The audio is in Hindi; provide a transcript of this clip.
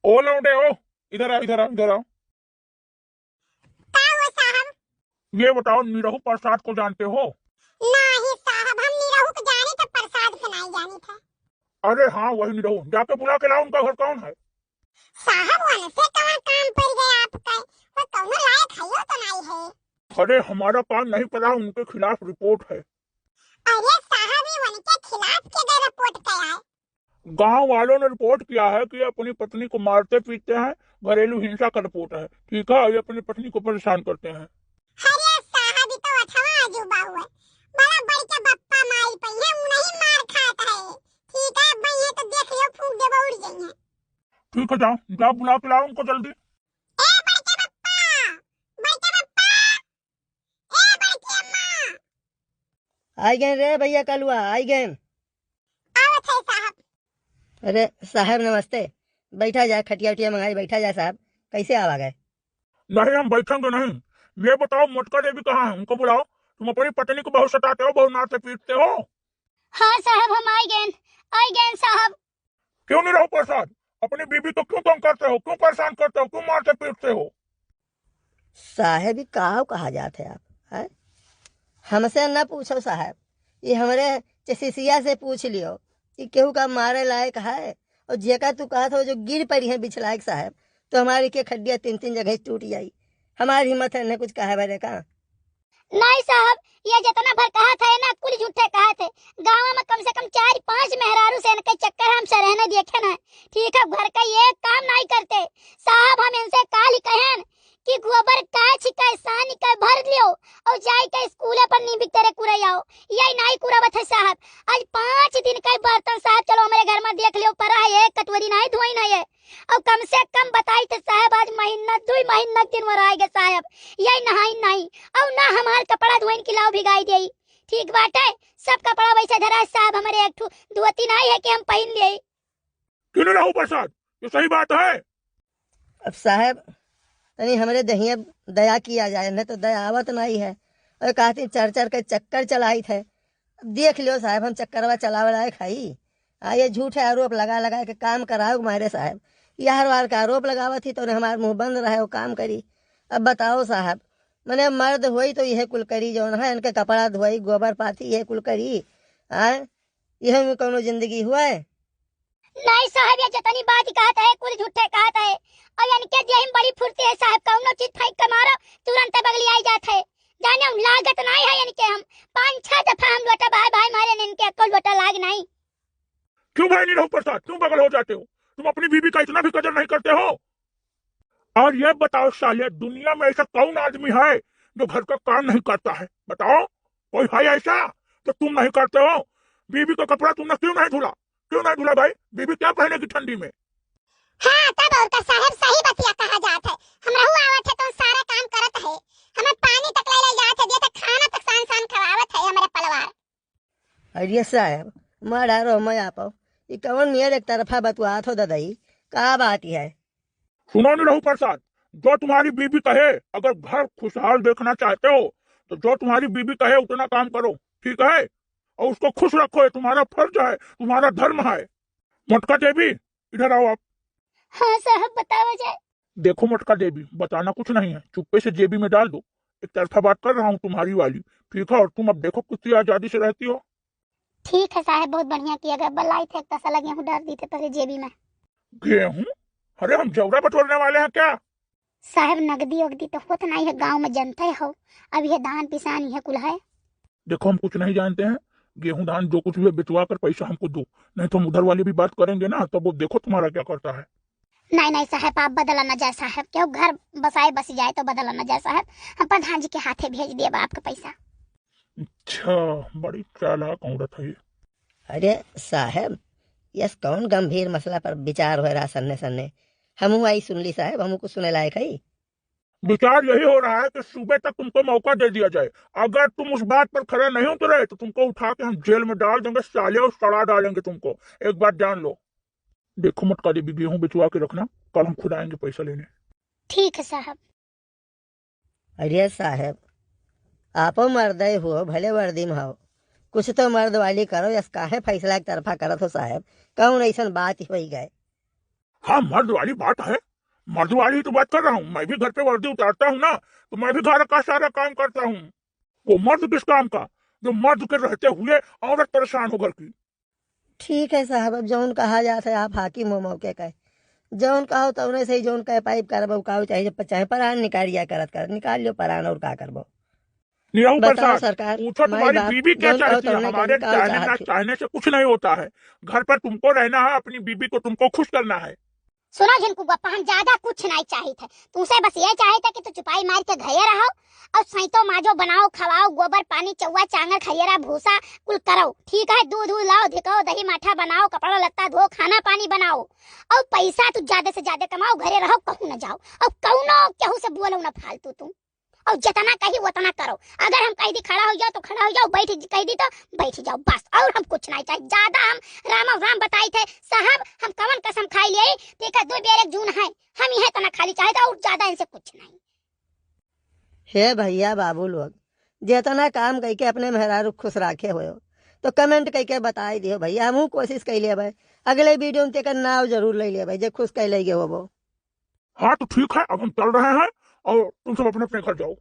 ओ लौंडे ओ, इधर आओ इधर आओ इधर आओ। क्या हुआ साहब? ये बताओ, निरहु प्रसाद को जानते हो? नहीं साहब, हम निरहु को जाने तो प्रसाद को नहीं जानी था। अरे हाँ, वही निरहु। जाके बुला के लाओ, उनका घर कौन है? साहब उनसे कहाँ काम पड़ गया आपका? वो कौनो लायक है तो नहीं है। अरे हमारा काम नहीं पड़ा, उनके खिलाफ रिपोर्ट है। अरे साहब ये उनके खिलाफ क्या रिपोर्ट क्या है? गांव वालों ने रिपोर्ट किया है कि अपनी पत्नी को मारते पीटते हैं, घरेलू हिंसा का रिपोर्ट है। ठीक है, ये अपनी पत्नी को परेशान करते हैं। अरे साहब ये तो अथवा अजूबा हुआ। बड़ा बड़ी के बप्पा माई पई है, उन्हीं मार खाता है। ठीक है भाई, ये तो देख लियो फूट दे उड़ जाएंगे। ठीक है, जाओ जाओ बुला के लाओ उनको जल्दी। ए बड़के बप्पा, बड़के बप्पा, ए बड़की अम्मा। आई गए रे भैया, कलुआ आई गए। आवत है साहब। अरे साहब नमस्ते, बैठा जाए, खटिया उटिया मंगाई, बैठा जाए साहब। कैसे आवा गए? नहीं, हम बैठेंगे नहीं। ये बताओ, मोटका देवी कहाँ है? उनको बुलाओ। तुम अपनी पत्नी को बहुत सताते हो, बहुत मारते पीटते हो। हाँ साहब, हम आई गए साहब। क्यों नहीं रहो प्रसाद? अपनी बीबी को क्यों तंग करते हो, क्यों परेशान करते हो, क्यों मारते पीटते हो? साहब ही कहा जाते आप है? हमसे न पूछो साहब, ये हमारे चसिसिया से पूछ लियो कि केहू का मारे लायक है। और जेका तू कहा था जो गिर पड़ी है बिछलायक साहब, तो हमारी के खड्डिया तीन तीन जगह टूट जाई। हमारी हिम्मत है न कुछ कहा बरे का। नहीं साहब, ये जितना भर कहा था ना कुल झूठे कहा थे। गांव में कम से कम 4-5 मेहरारू से इनके चक्कर हम रहने देखे ना। ठीक है, घर का ये काम नहीं करते साहब। हम इनसे काल ही कहें कि गोबर काच का सानी का भर लियो और जाई के स्कूले पर नी बिकते कुरे आओ। यही नहीं कुरावत है साहब। आज 5 दिन का बर्तन साहब चलो हमारे घर में देख लियो, पर है एक कटोरी नहीं धोई नहीं है। और कम से कम बताई तो साहब आज महीना 2 महीना दिन में रहेगा साहब। यही नहाई नहीं और ना हमार कपड़ा धोइन के लाओ भिगाई दे। ठीक बात है, सब कपड़ा वैसे धरा साहब। हमारे एक 2-3 आई है कि हम पहन ले। क्यों नहीं रहो प्रसाद? ये सही बात है। अब साहब तनी हमारे दहिया दया किया जाए, न तो दया आवत नहीं है। और कहती चर चर के चक्कर चलाई थे। देख लियो साहब, हम चक्करवा चलावे लायक खाई। ये झूठे आरोप लगा लगा के काम कराओ मारे साहब। यह हर बार का आरोप लगावत थी तो हमारा मुंह बंद रहे, वो काम करी। अब बताओ साहब, मैंने मर्द हुई तो यह कुल करी जो है, इनके कपड़ा धोई गोबर पाथी यह कुल करी। यह में कोनो जिंदगी हुआ है? नहीं साहब, ये जितनी बात कहता है कुल झूठे कहता है। और इनके देह में बड़ी फुर्ती है साहब। कौनो चीज फेंक के मारो तुरंत बगली आई जाते है। जाने हम लागत नहीं है इनके। हम 5-6 दफा हम लोटा भाई भाई मारे ने, इनके अकल लोटा लाग नहीं। क्यों भाई नहीं रहो प्रसाद? क्यों पागल हो जाते हो? तुम अपनी बीबी का इतना भी कदर नहीं करते हो? और ये बताओ साले, दुनिया में ऐसा कौन आदमी है जो घर का काम नहीं करता है? बताओ, कोई है ऐसा? तो तुम नहीं करते हो। बीबी का कपड़ा तुमने क्यों नहीं धुला? क्यों नहीं धुला भाई? बीबी क्या पहनेगी ठंडी में? हाँ तब और का साहब सही बतिया कहा जात है। हमरा हुआ आवत है तो सारा काम करत है। हमें पानी तक ले जात है, जे तक खाना तक सान सान खवावत है हमारे परिवार। अरे साहब मार डारो मैं आ पाओ। ये कौन मेरे एक तरफा बतुआ हो दादाई, का बात है? सुनो नहीं रहू प्रसाद, जो तुम्हारी बीबी कहे, अगर घर खुशहाल देखना चाहते हो तो जो तुम्हारी बीबी कहे उतना काम करो। ठीक है, और उसको खुश रखो। ये तुम्हारा फर्ज है, तुम्हारा धर्म है। मोटका देवी, इधर आओ आप। हाँ साहब, बताओ जाए। देखो मोटका देवी, बताना कुछ नहीं है, चुप्पे से जेबी में डाल दो। एक तरफा बात कर रहा हूँ तुम्हारी वाली। ठीक है, और तुम अब देखो कितनी आजादी से रहती हो। ठीक है साहब, बहुत बढ़िया किया गया। बलाई थे एक तसा गेहूं डाल दी थे पहले जेबी में। गेहूं? अरे हम जौरा बटोरने वाले हैं क्या? साहब नगदी उगदी तो होत नहीं है, गांव में जनता हो। अब ये धान पिसानी है कुल है। देखो हम कुछ नहीं जानते हैं। गेहूं धान जो कुछ भी है बिचवा कर पैसा हमको दो, नहीं तो हम उधर वाली भी बात करेंगे ना, तो वो देखो तुम्हारा क्या करता है। नहीं नहीं साहब, आप बदला न जाए साहब। क्यों घर बसाए बस जाए तो बदला न जाए साहब। हम प्रधान जी के हाथे भेज दिए आपका पैसा। अच्छा, बड़ी चालाक औरत है ये। अरे साहब यस कौन गंभीर मसला पर विचार हो रहा सन्ने सन्ने। हम आई सुन ली साहब, हमको कुछ सुने लायक है। विचार यही हो रहा है कि सुबह तक तुमको मौका दे दिया जाए। अगर तुम उस बात पर खड़े नहीं उतरे तो तुमको उठा के हम जेल में डाल देंगे साले, और सड़ा डालेंगे तुमको। एक बात जान लो। देखो मटका देवी, गेहूं बिचवा के रखना, कल हम खुद आएंगे पैसा लेने। ठीक है साहब। अरे साहब आप मर्द हो, भले वर्दी में हो, कुछ तो मर्द वाली करो। यस काहे फैसला एक तरफा करत हो साहब? कौन ऐसा बात हो गए? हाँ, मर्द वाली बात है, मर्द वाली ही तो बात कर रहा हूँ। मैं भी घर पे वर्दी उतारता हूँ ना, तो मैं भी घर का सारा काम करता हूँ। वो मर्द किस काम का, जो मर्द के रहते हुए औरत परेशान हो घर की। ठीक है साहब, अब जौन कहा जाता है आप हाकिम हो मौके का, जौन कहो तो उन्हें सही जौन कहे पाइप करबो काहो चाहे चाहे परान निकालिया करत कर निकाल लो परान और का करबो। निरहू बताओ प्रसाद, सरकार, पूछो हमारी तुम्हारी बात बीबी क्या जौन कहो चाहती तो है। उन्हें के हमारे निकाल चाहने ना चाहत चाहने से कुछ नहीं होता है। घर पर तुमको रहना है, अपनी बीबी को तुमको खुश करना है। सुनो झिनकू गप्पा, हम ज्यादा कुछ नहीं चाहे थे, तुमसे बस ये चाहे थे कि तू चुपाई मार के घरे रहो और सैतो माजो बनाओ खवाओ, गोबर पानी चौवा चांगर खैरा भूसा कुल करो, ठीक है। दूध लाओ, धिकाओ, दही माठा बनाओ, कपड़ा लत्ता धो, खाना पानी बनाओ और पैसा तू ज्यादा से ज्यादा कमाओ, घरे रहो, कहूं न जाओ और कौनो केहू से बोलो न फालतू तुम, और जितना कही उतना करो। अगर हम कह दी खड़ा हो जाओ तो खड़ा हो जाओ, बैठ कह दी तो बैठ जाओ, बस। और हम कुछ नहीं चाहिए ज्यादा। हम राम राम बताई थे साहब, हम कवन कसम खाई लिए, ठीक है, 2 बेर 1 जून है, हम यह तना खाली चाहे था और ज्यादा इनसे कुछ नहीं। हे भैया बाबू लोग, जितना काम करके अपने मेहरारू खुश राखे हो तो कमेंट करके बताई दियो भैया, हम कोशिश कर ले भाई, अगले वीडियो में तेकर नाव जरूर ले ले भाई, जे खुश कर ले वो। हाँ तो ठीक है, अब हम चल रहे हैं और तुम सब अपने अपने घर जाओ।